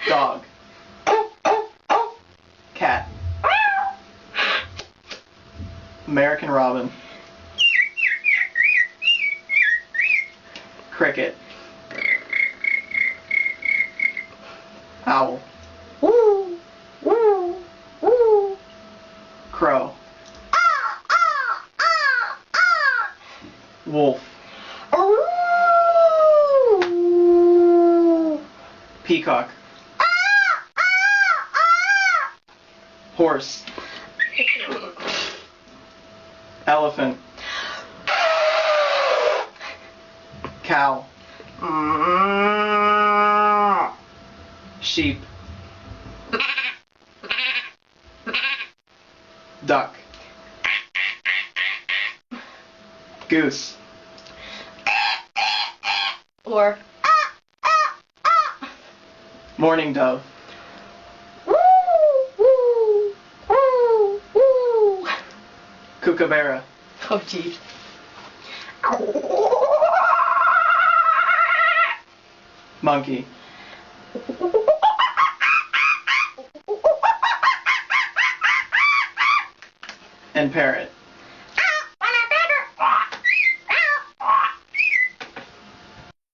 Dog. Cat. American robin. Cricket. Owl. Woo, woo, woo. Crow. Wolf. Peacock. Horse. Elephant. Cow. Sheep. Duck. Goose. Or Mourning dove. woo, woo, woo, woo. Kookaburra. Oh, gee. Monkey. And parrot.